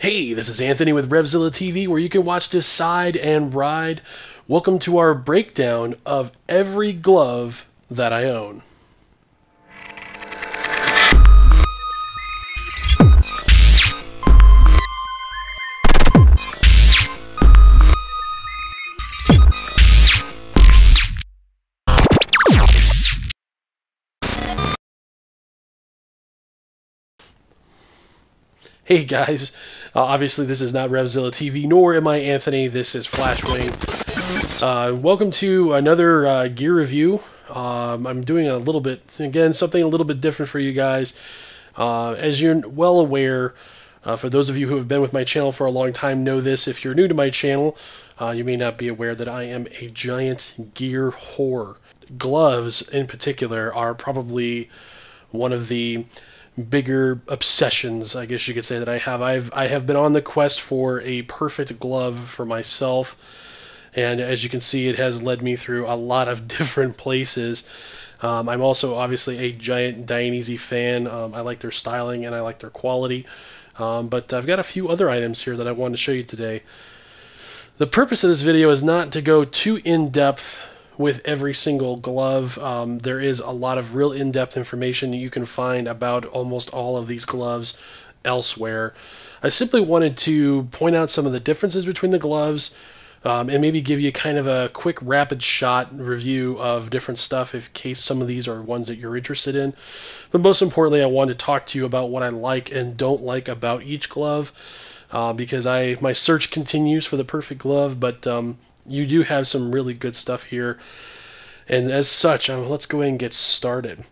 Hey, this is Anthony with Revzilla TV, where you can watch, decide, and ride. Welcome to our breakdown of every glove that I own. Hey guys, obviously this is not Revzilla TV, nor am I Anthony. This is Flashwing. Welcome to another gear review. I'm doing a little bit, again, something a little bit different for you guys. As you're well aware, for those of you who have been with my channel for a long time know this. If you're new to my channel, you may not be aware that I am a giant gear whore. Gloves, in particular, are probably one of the bigger obsessions, I guess you could say, that I have. I have been on the quest for a perfect glove for myself, and as you can see, it has led me through a lot of different places. I'm also obviously a giant Dynaeezy fan. I like their styling and I like their quality, but I've got a few other items here that I wanted to show you today. The purpose of this video is not to go too in-depth with every single glove. There is a lot of real in-depth information that you can find about almost all of these gloves elsewhere. I simply wanted to point out some of the differences between the gloves, and maybe give you kind of a quick rapid shot review of different stuff in case some of these are ones that you're interested in. But most importantly, I wanted to talk to you about what I like and don't like about each glove, because my search continues for the perfect glove, but you do have some really good stuff here, and as such, let's go ahead and get started.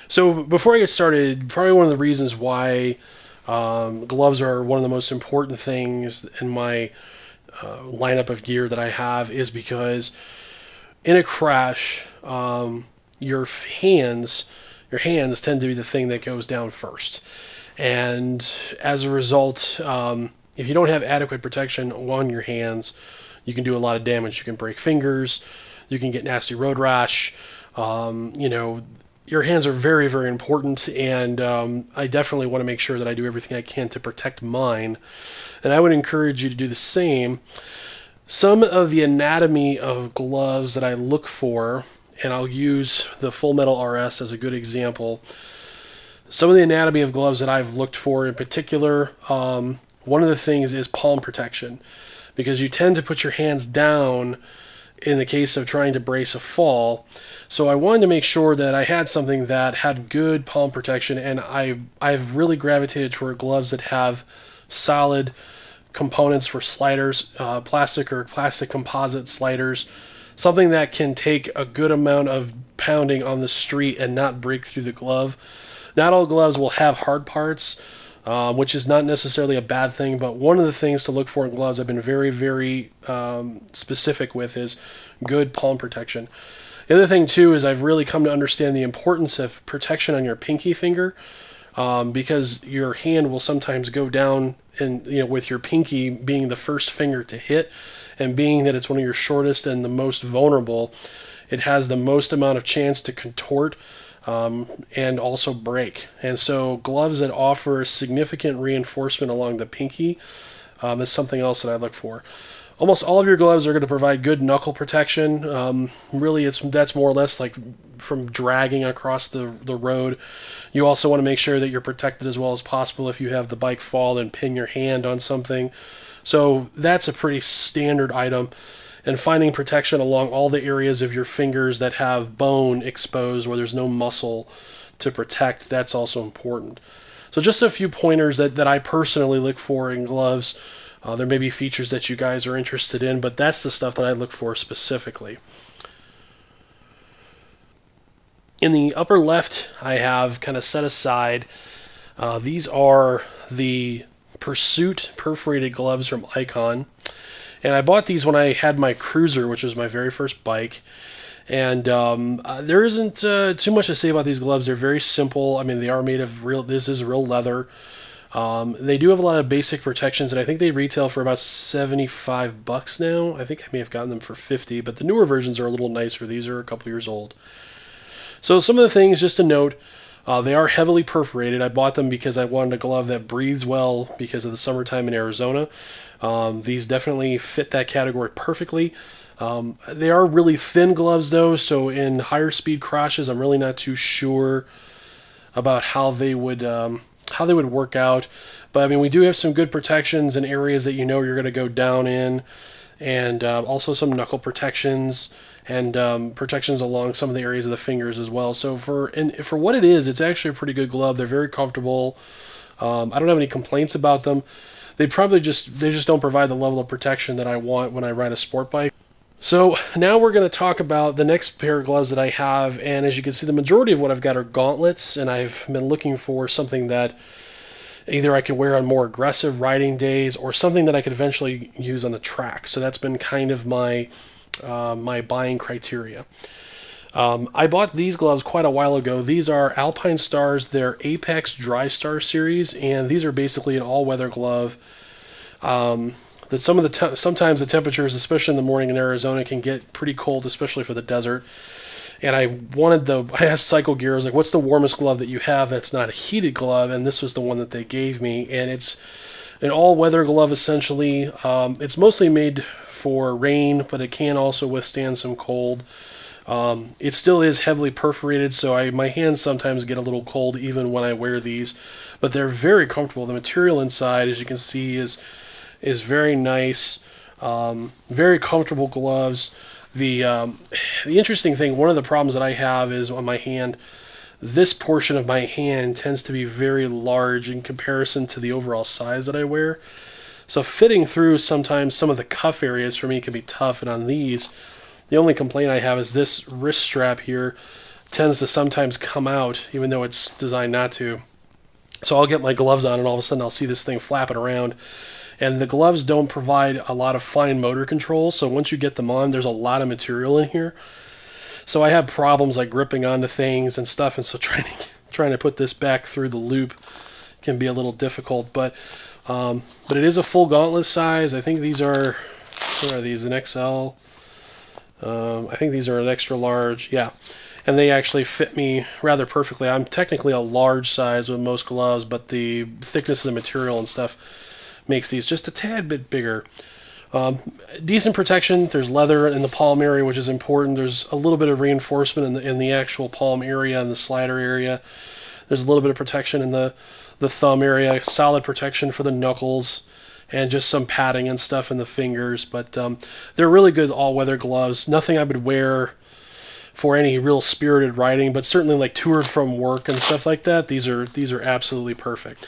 So before I get started, probably one of the reasons why gloves are one of the most important things in my lineup of gear that I have is because in a crash, your hands tend to be the thing that goes down first, and as a result, if you don't have adequate protection on your hands, you can do a lot of damage. You can break fingers, you can get nasty road rash. You know, your hands are very, very important, and I definitely want to make sure that I do everything I can to protect mine, and I would encourage you to do the same. Some of the anatomy of gloves that I look for, and I'll use the Full Metal RS as a good example. Some of the anatomy of gloves that I've looked for in particular, one of the things is palm protection, because you tend to put your hands down in the case of trying to brace a fall. So I wanted to make sure that I had something that had good palm protection, and I've really gravitated toward gloves that have solid components for sliders, plastic or plastic composite sliders, something that can take a good amount of pounding on the street and not break through the glove. Not all gloves will have hard parts, which is not necessarily a bad thing, but one of the things to look for in gloves I've been very, very specific with is good palm protection. The other thing, too, is I've really come to understand the importance of protection on your pinky finger, because your hand will sometimes go down, and with your pinky being the first finger to hit, and being that it's one of your shortest and the most vulnerable, it has the most amount of chance to contort and also break. And so gloves that offer significant reinforcement along the pinky is something else that I look for. Almost all of your gloves are going to provide good knuckle protection. Really, that's more or less like from dragging across the road. You also want to make sure that you're protected as well as possible if you have the bike fall and pin your hand on something. So that's a pretty standard item. And finding protection along all the areas of your fingers that have bone exposed, where there's no muscle to protect, that's also important. So just a few pointers that I personally look for in gloves. There may be features that you guys are interested in, but that's the stuff that I look for specifically. In the upper left, I have kind of set aside, these are the Pursuit perforated gloves from Icon. And I bought these when I had my Cruiser, which was my very first bike. And there isn't too much to say about these gloves. They're very simple. I mean, they are made of this is real leather. They do have a lot of basic protections, and I think they retail for about $75 now. I think I may have gotten them for $50, but the newer versions are a little nicer. These are a couple years old. So some of the things just to note, They are heavily perforated. I bought them because I wanted a glove that breathes well because of the summertime in Arizona. These definitely fit that category perfectly. They are really thin gloves though, so in higher speed crashes, I'm really not too sure about how they would work out. But I mean, we do have some good protections in areas that you know you're going to go down in, and also some knuckle protections and protections along some of the areas of the fingers as well. So for what it is, it's actually a pretty good glove. They're very comfortable. I don't have any complaints about them. They just don't provide the level of protection that I want when I ride a sport bike. So now we're going to talk about the next pair of gloves that I have, and as you can see, the majority of what I've got are gauntlets, and I've been looking for something that either I could wear on more aggressive riding days or something that I could eventually use on the track. So that's been kind of my my buying criteria. I bought these gloves quite a while ago. These are Alpinestars. They're Apex Dry Star series, and these are basically an all-weather glove. That sometimes the temperatures, especially in the morning in Arizona, can get pretty cold, especially for the desert. And I asked Cycle Gear, I was like, what's the warmest glove that you have that's not a heated glove? And this was the one that they gave me. And it's an all-weather glove, essentially. It's mostly made for rain, but it can also withstand some cold. It still is heavily perforated, so my hands sometimes get a little cold even when I wear these. But they're very comfortable. The material inside, as you can see, is very nice. Very comfortable gloves. The interesting thing, one of the problems that I have is on my hand, this portion of my hand tends to be very large in comparison to the overall size that I wear. So fitting through sometimes some of the cuff areas for me can be tough, and on these, the only complaint I have is this wrist strap here tends to sometimes come out, even though it's designed not to. So I'll get my gloves on, and all of a sudden I'll see this thing flapping around. And the gloves don't provide a lot of fine motor control, so once you get them on, there's a lot of material in here. So I have problems like gripping onto things and stuff, and so trying to put this back through the loop can be a little difficult. But it is a full gauntlet size. I think these are, what are these, an XL? I think these are an extra large, yeah. And they actually fit me rather perfectly. I'm technically a large size with most gloves, but the thickness of the material and stuff makes these just a tad bit bigger. Decent protection. There's leather in the palm area, which is important. There's a little bit of reinforcement in the actual palm area and the slider area. There's a little bit of protection in the thumb area. Solid protection for the knuckles, and just some padding and stuff in the fingers. But they're really good all-weather gloves. Nothing I would wear for any real spirited riding, but certainly like to or from work and stuff like that. These are absolutely perfect.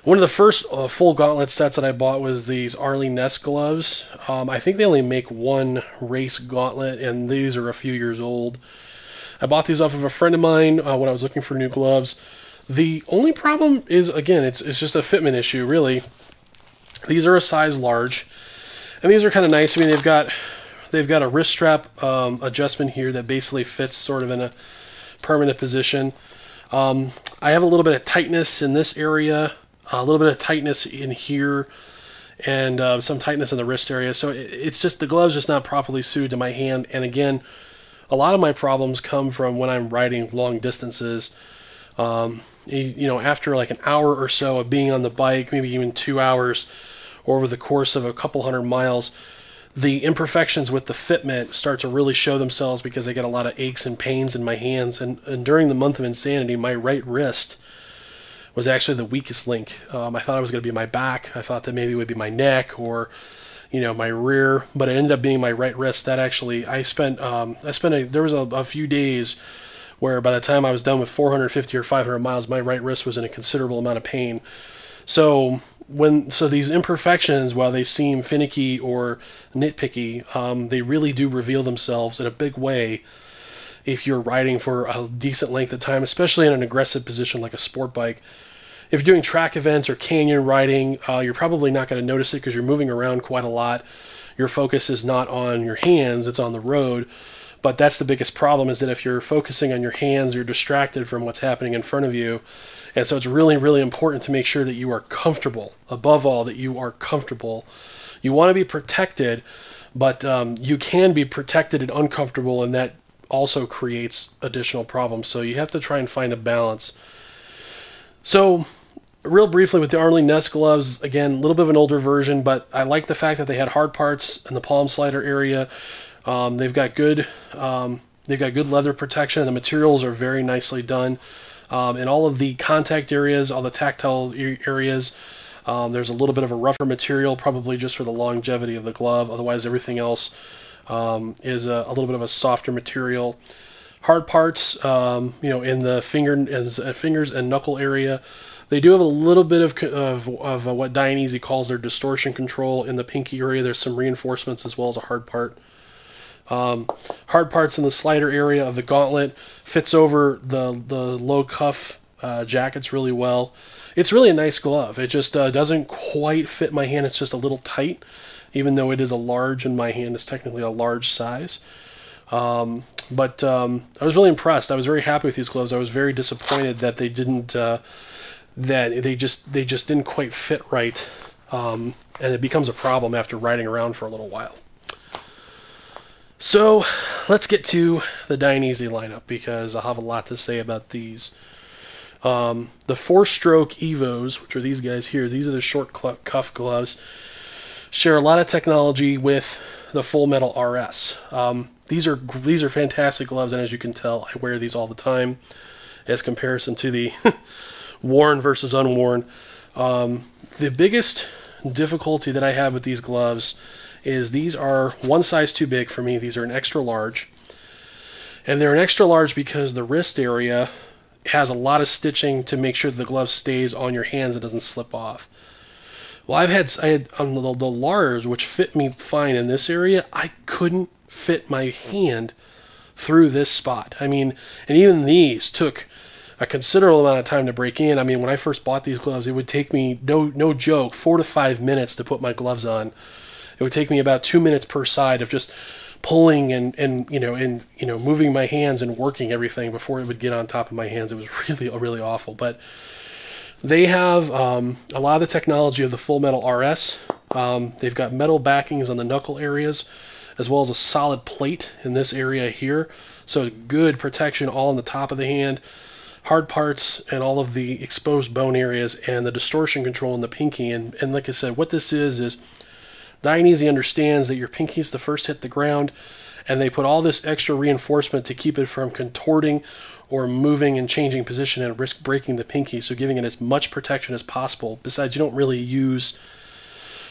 One of the first full gauntlet sets that I bought was these Arlene Ness gloves. I think they only make one race gauntlet, and these are a few years old. I bought these off of a friend of mine when I was looking for new gloves. The only problem is, again, it's just a fitment issue, really. These are a size large, and these are kind of nice. I mean, they've got a wrist strap adjustment here that basically fits sort of in a permanent position. I have a little bit of tightness in this area, a little bit of tightness in here, and some tightness in the wrist area. So it's just, the glove's just not properly suited to my hand. And again, a lot of my problems come from when I'm riding long distances. You know, after like an hour or so of being on the bike, maybe even 2 hours, or over the course of a couple hundred miles, the imperfections with the fitment start to really show themselves because I get a lot of aches and pains in my hands. And during the month of insanity, my right wrist was actually the weakest link. I thought it was going to be my back. I thought that maybe it would be my neck or, you know, my rear, but it ended up being my right wrist. That actually, there was a few days where by the time I was done with 450 or 500 miles, my right wrist was in a considerable amount of pain. So these imperfections, while they seem finicky or nitpicky, they really do reveal themselves in a big way if you're riding for a decent length of time, especially in an aggressive position like a sport bike. If you're doing track events or canyon riding, you're probably not going to notice it because you're moving around quite a lot. Your focus is not on your hands, it's on the road. But that's the biggest problem, is that if you're focusing on your hands, you're distracted from what's happening in front of you. And so it's really, really important to make sure that you are comfortable. Above all, that you are comfortable. You want to be protected, but you can be protected and uncomfortable, and that also creates additional problems. So you have to try and find a balance. So real briefly with the Armley Nest gloves, again, a little bit of an older version, but I like the fact that they had hard parts in the palm slider area. They've got good leather protection, and the materials are very nicely done. In all of the contact areas, all the tactile areas, there's a little bit of a rougher material, probably just for the longevity of the glove. Otherwise, everything else is a little bit of a softer material. Hard parts, in the fingers and knuckle area. They do have a little bit of what Dynaeezy calls their distortion control in the pinky area. There's some reinforcements as well as a hard part. Hard parts in the slider area of the gauntlet, fits over the low cuff jackets really well. It's really a nice glove. It just doesn't quite fit my hand. It's just a little tight, even though it is a large and my hand is technically a large size. But I was really impressed. I was very happy with these gloves. I was very disappointed that they didn't they just didn't quite fit right, and it becomes a problem after riding around for a little while. So let's get to the Dynaeezy lineup, because I have a lot to say about these. The 4-stroke Evos, which are these guys here, these are the short cuff gloves, share a lot of technology with the Full Metal RS. These are fantastic gloves, and as you can tell, I wear these all the time as comparison to the worn versus unworn. The biggest difficulty that I have with these gloves is these are one size too big for me. These are an extra large, and they're an extra large because the wrist area has a lot of stitching to make sure the glove stays on your hands and doesn't slip off. Well, I had on the large, which fit me fine in this area, I couldn't fit my hand through this spot. I mean, and even these took a considerable amount of time to break in. I mean, when I first bought these gloves, it would take me, no joke, 4 to 5 minutes to put my gloves on. It would take me about 2 minutes per side of just pulling and moving my hands and working everything before it would get on top of my hands. It was really awful. But they have a lot of the technology of the Full Metal RS. They've got metal backings on the knuckle areas, as well as a solid plate in this area here. So good protection all on the top of the hand. Hard parts and all of the exposed bone areas, and the distortion control in the pinky. And like I said, what this is Dynaeezy understands that your pinky is the first to hit the ground, and they put all this extra reinforcement to keep it from contorting or moving and changing position and risk breaking the pinky, so giving it as much protection as possible. Besides, you don't really use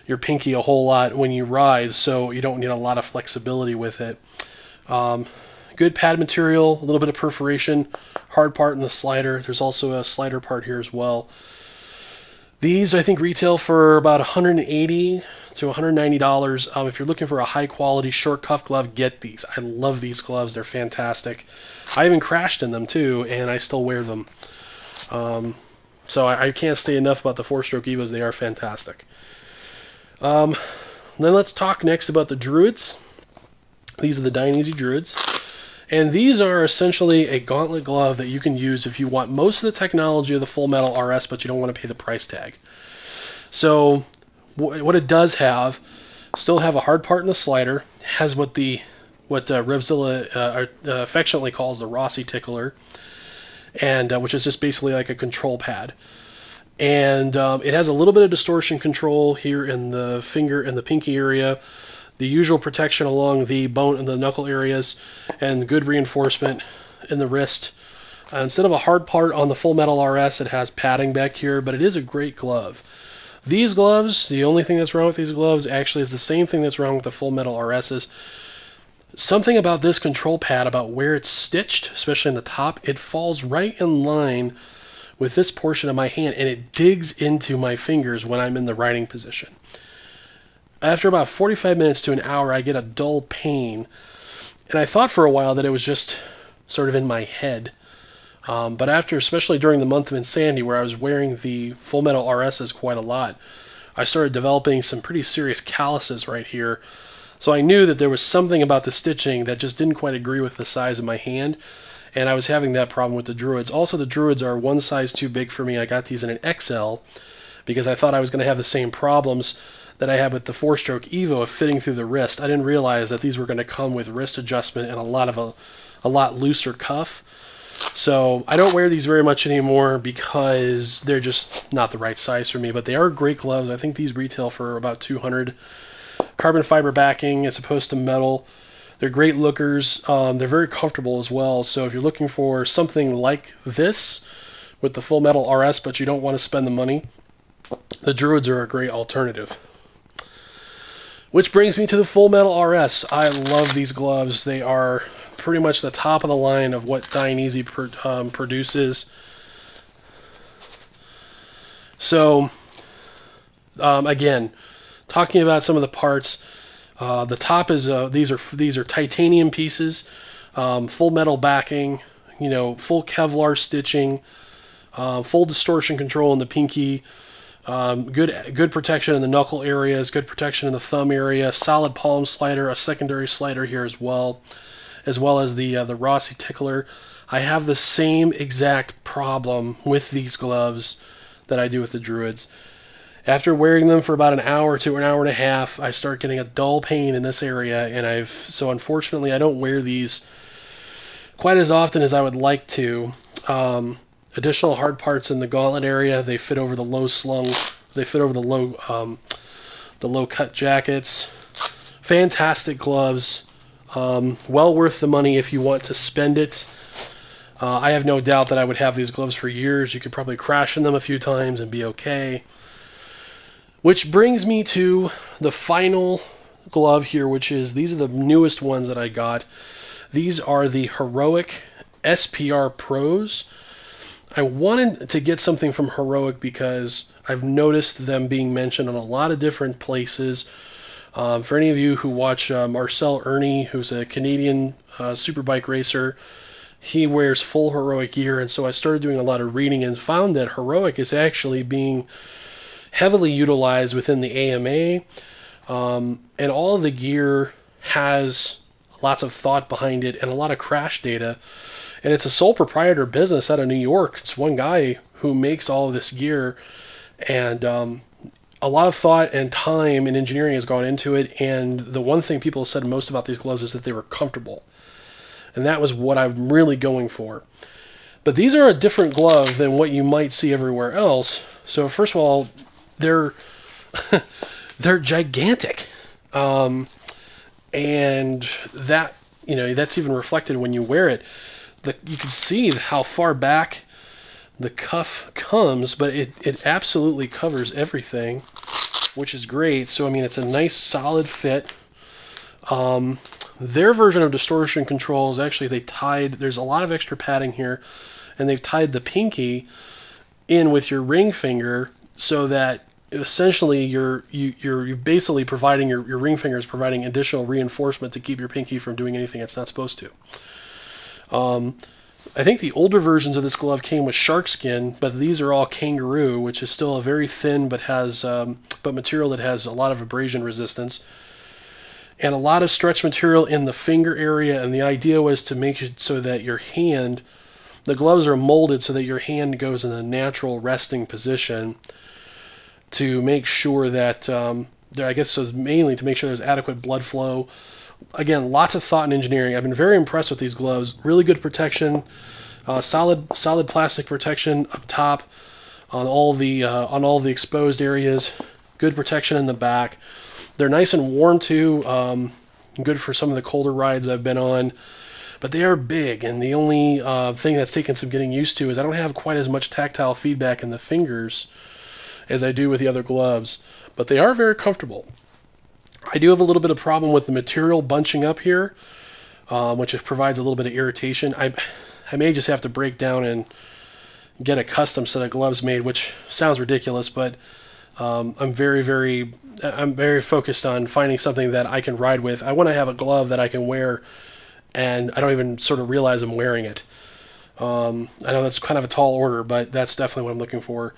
your pinky a whole lot when you ride, so you don't need a lot of flexibility with it. Good pad material, a little bit of perforation, hard part in the slider. There's also a slider part here as well. These, I think, retail for about $180 to $190. If you're looking for a high-quality short cuff glove, get these. I love these gloves. They're fantastic. I even crashed in them, too, and I still wear them. So I can't say enough about the 4-stroke Evos. They are fantastic. Then let's talk next about the Druids. These are the Dynaeezy Druids. And these are essentially a gauntlet glove that you can use if you want most of the technology of the Full Metal RS, but you don't want to pay the price tag. So what it does have, still have a hard part in the slider, has what Revzilla affectionately calls the Rossi tickler, and which is just basically like a control pad. And it has a little bit of distortion control here in the finger and the pinky area, the usual protection along the bone and the knuckle areas, and good reinforcement in the wrist. Instead of a hard part on the Full Metal RS, it has padding back here, but it is a great glove. These gloves, the only thing that's wrong with these gloves actually is the same thing that's wrong with the Full Metal RSs. Something about this control pad, about where it's stitched, especially in the top, it falls right in line with this portion of my hand, and it digs into my fingers when I'm in the riding position. After about 45 minutes to an hour, I get a dull pain, and I thought for a while that it was just sort of in my head. But after, especially during the month of insanity, where I was wearing the Full Metal RSs quite a lot, I started developing some pretty serious calluses right here. So I knew that there was something about the stitching that just didn't quite agree with the size of my hand, and I was having that problem with the Druids. Also, the Druids are one size too big for me. I got these in an XL because I thought I was going to have the same problems that I had with the 4-stroke Evo of fitting through the wrist. I didn't realize that these were going to come with wrist adjustment and a lot a lot looser cuff. So I don't wear these very much anymore because they're just not the right size for me, but they are great gloves. I think these retail for about $200. Carbon fiber backing as opposed to metal. They're great lookers. They're very comfortable as well. So if you're looking for something like this with the full metal RS, but you don't want to spend the money, the Druids are a great alternative. Which brings me to the full metal RS. I love these gloves. They are pretty much the top of the line of what Dynaeezy produces. So, again, talking about some of the parts, the top is these are titanium pieces, full metal backing, you know, full Kevlar stitching, full distortion control in the pinky, good protection in the knuckle areas, good protection in the thumb area, solid palm slider, a secondary slider here as well as the Rossi tickler. I have the same exact problem with these gloves that I do with the Druids. After wearing them for about an hour to an hour and a half, I start getting a dull pain in this area, and so unfortunately I don't wear these quite as often as I would like to. Additional hard parts in the gauntlet area. They fit over the low slung. They fit over the low cut jackets. Fantastic gloves. Well worth the money if you want to spend it. I have no doubt that I would have these gloves for years. You could probably crash in them a few times and be okay. Which brings me to the final glove here, which is, these are the newest ones that I got. These are the Heroic SPR Pros. I wanted to get something from Heroic because I've noticed them being mentioned on a lot of different places. For any of you who watch Marcel Ernie, who's a Canadian superbike racer, he wears full Heroic gear, and so I started doing a lot of reading and found that Heroic is actually being heavily utilized within the AMA, and all of the gear has lots of thought behind it and a lot of crash data. And it's a sole proprietor business out of New York. It's one guy who makes all of this gear, and a lot of thought and time and engineering has gone into it. And the one thing people said most about these gloves is that they were comfortable, and that was what I'm really going for. But these are a different glove than what you might see everywhere else. So first of all, they're they're gigantic, and that, you know, that's even reflected when you wear it. You can see how far back the cuff comes, but it absolutely covers everything, which is great. So I mean, it's a nice solid fit. Their version of distortion control is actually, there's a lot of extra padding here, and they've tied the pinky in with your ring finger so that essentially you're basically providing your ring finger is providing additional reinforcement to keep your pinky from doing anything it's not supposed to. I think the older versions of this glove came with shark skin, but these are all kangaroo, which is still a very thin but material that has a lot of abrasion resistance, and a lot of stretch material in the finger area. And the idea was to make it so that the gloves are molded so that your hand goes in a natural resting position to make sure that, I guess so mainly to make sure there's adequate blood flow. Again, lots of thought and engineering. I've been very impressed with these gloves. Really good protection, solid plastic protection up top on all the exposed areas. Good protection in the back. They're nice and warm too. Good for some of the colder rides I've been on. But they are big, and the only thing that's taken some getting used to is I don't have quite as much tactile feedback in the fingers as I do with the other gloves. But they are very comfortable. I do have a little bit of problem with the material bunching up here, which provides a little bit of irritation. I may just have to break down and get a custom set of gloves made, which sounds ridiculous, but I'm very focused on finding something that I can ride with. I want to have a glove that I can wear and I don't even sort of realize I'm wearing it. I know that's kind of a tall order, but that's definitely what I'm looking for.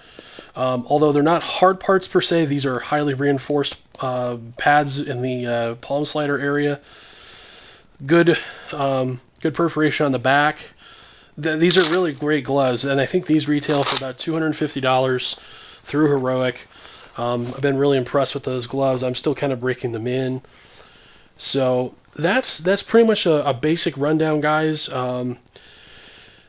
Although they're not hard parts per se, these are highly reinforced pads in the palm slider area. Good perforation on the back. These are really great gloves, and I think these retail for about $250 through Heroic. I've been really impressed with those gloves. I'm still kind of breaking them in. So that's pretty much a basic rundown, guys.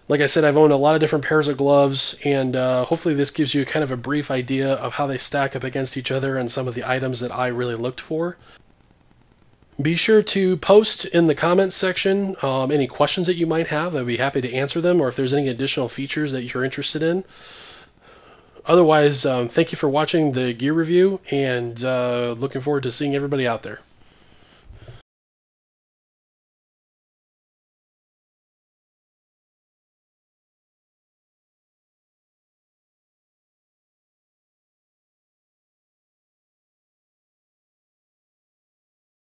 Like I said, I've owned a lot of different pairs of gloves, and hopefully this gives you kind of a brief idea of how they stack up against each other and some of the items that I really looked for. Be sure to post in the comments section any questions that you might have. I'd be happy to answer them, or if there's any additional features that you're interested in. Otherwise, thank you for watching the gear review, and looking forward to seeing everybody out there.